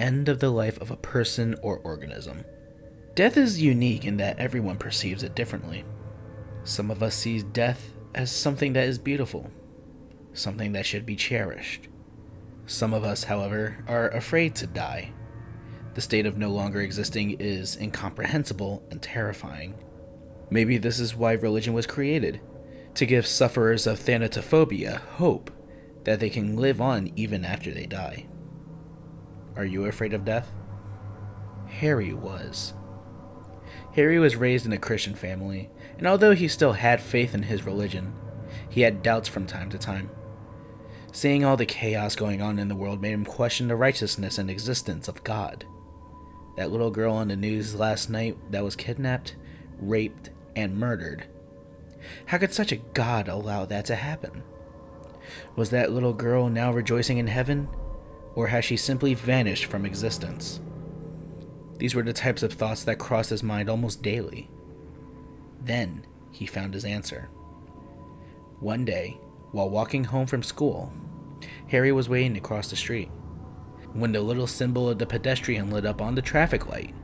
end of the life of a person or organism. Death is unique in that everyone perceives it differently. Some of us see death as something that is beautiful, something that should be cherished. Some of us, however, are afraid to die. The state of no longer existing is incomprehensible and terrifying. Maybe this is why religion was created, to give sufferers of thanatophobia hope that they can live on even after they die. Are you afraid of death? Harry was. Harry was raised in a Christian family, and although he still had faith in his religion, he had doubts from time to time. Seeing all the chaos going on in the world made him question the righteousness and existence of God. That little girl on the news last night that was kidnapped, raped, and murdered. How could such a God allow that to happen? Was that little girl now rejoicing in heaven, or has she simply vanished from existence? These were the types of thoughts that crossed his mind almost daily. Then he found his answer. One day, while walking home from school, Harry was waiting to cross the street. When the little symbol of the pedestrian lit up on the traffic light,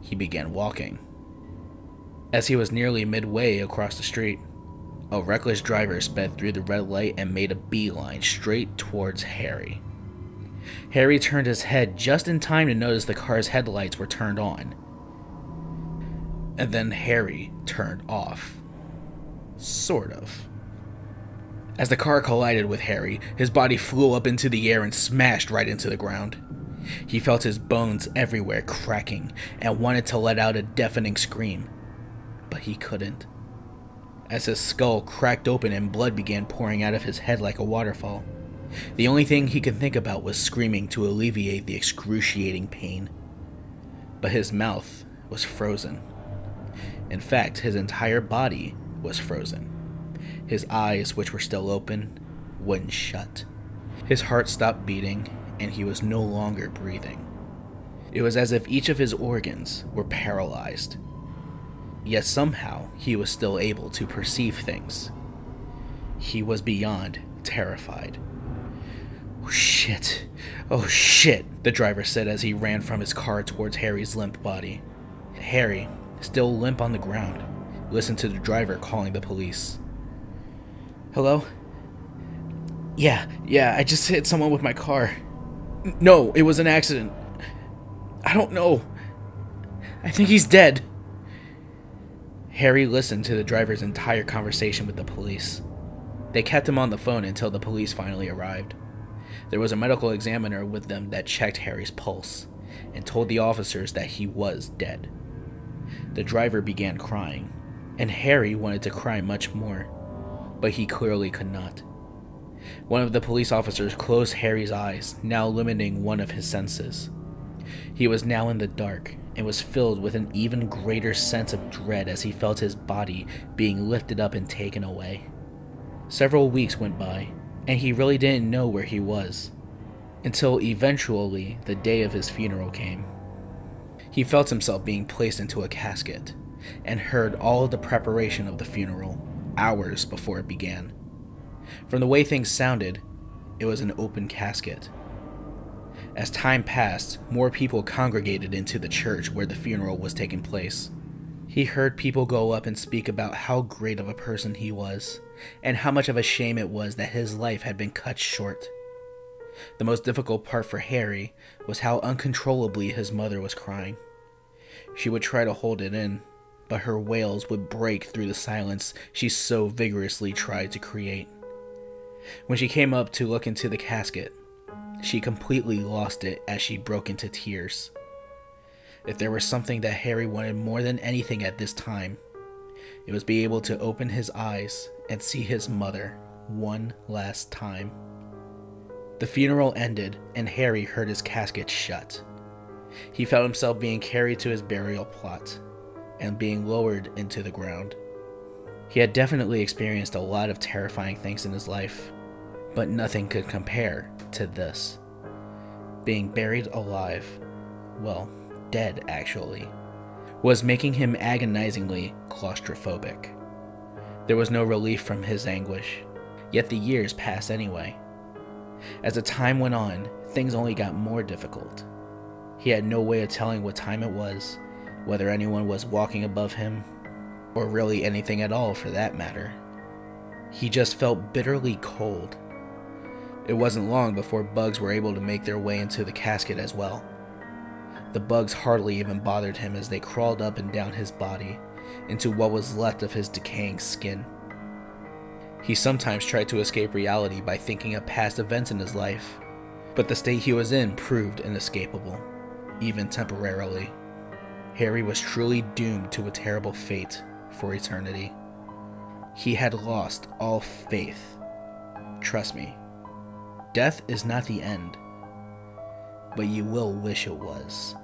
he began walking. As he was nearly midway across the street, a reckless driver sped through the red light and made a beeline straight towards Harry. Harry turned his head just in time to notice the car's headlights were turned on. And then Harry turned off. Sort of. As the car collided with Harry, his body flew up into the air and smashed right into the ground. He felt his bones everywhere cracking and wanted to let out a deafening scream, but he couldn't. As his skull cracked open and blood began pouring out of his head like a waterfall, the only thing he could think about was screaming to alleviate the excruciating pain. But his mouth was frozen. In fact, his entire body was frozen. His eyes, which were still open, wouldn't shut. His heart stopped beating, and he was no longer breathing. It was as if each of his organs were paralyzed. Yet somehow, he was still able to perceive things. He was beyond terrified. "Oh shit, oh shit," the driver said as he ran from his car towards Harry's limp body. Harry, still limp on the ground, listened to the driver calling the police. "Hello? Yeah, I just hit someone with my car. No, it was an accident. I don't know. I think he's dead." Harry listened to the driver's entire conversation with the police. They kept him on the phone until the police finally arrived. There was a medical examiner with them that checked Harry's pulse and told the officers that he was dead. The driver began crying, and Harry wanted to cry much more, but he clearly could not. One of the police officers closed Harry's eyes, now limiting one of his senses. He was now in the dark and was filled with an even greater sense of dread as he felt his body being lifted up and taken away. Several weeks went by, and he really didn't know where he was, until eventually the day of his funeral came. He felt himself being placed into a casket, and heard all of the preparation of the funeral, hours before it began. From the way things sounded, it was an open casket. As time passed, more people congregated into the church where the funeral was taking place. He heard people go up and speak about how great of a person he was, and how much of a shame it was that his life had been cut short. The most difficult part for Harry was how uncontrollably his mother was crying. She would try to hold it in, but her wails would break through the silence she so vigorously tried to create. When she came up to look into the casket, she completely lost it as she broke into tears. If there was something that Harry wanted more than anything at this time, it was be able to open his eyes and see his mother one last time. The funeral ended, and Harry heard his casket shut. He felt himself being carried to his burial plot and being lowered into the ground. He had definitely experienced a lot of terrifying things in his life, but nothing could compare to this. Being buried alive, well, dead actually, was making him agonizingly claustrophobic. There was no relief from his anguish, yet the years passed anyway. As the time went on, things only got more difficult. He had no way of telling what time it was, whether anyone was walking above him, or really anything at all for that matter. He just felt bitterly cold. It wasn't long before bugs were able to make their way into the casket as well. The bugs hardly even bothered him as they crawled up and down his body into what was left of his decaying skin. He sometimes tried to escape reality by thinking of past events in his life, but the state he was in proved inescapable, even temporarily. Harry was truly doomed to a terrible fate for eternity. He had lost all faith. Trust me, death is not the end, but you will wish it was.